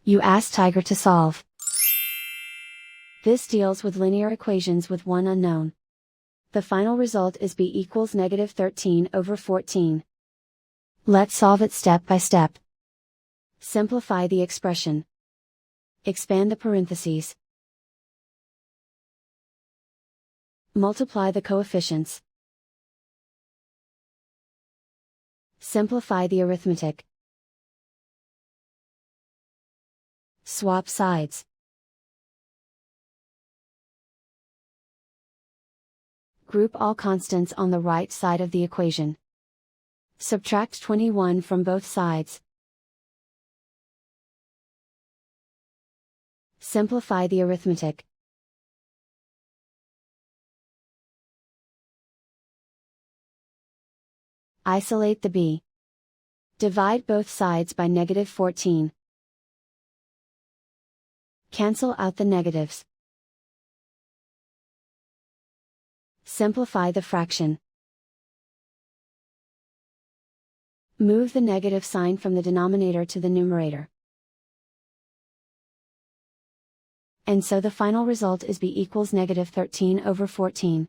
You ask Tiger to solve. This deals with linear equations with one unknown. The final result is b equals -13/14. Let's solve it step by step. Simplify the expression. Expand the parentheses. Multiply the coefficients. Simplify the arithmetic. Swap sides. Group all constants on the right side of the equation. Subtract 21 from both sides. Simplify the arithmetic. Isolate the b. Divide both sides by -14. Cancel out the negatives. Simplify the fraction. Move the negative sign from the denominator to the numerator. And so the final result is b equals -13/14.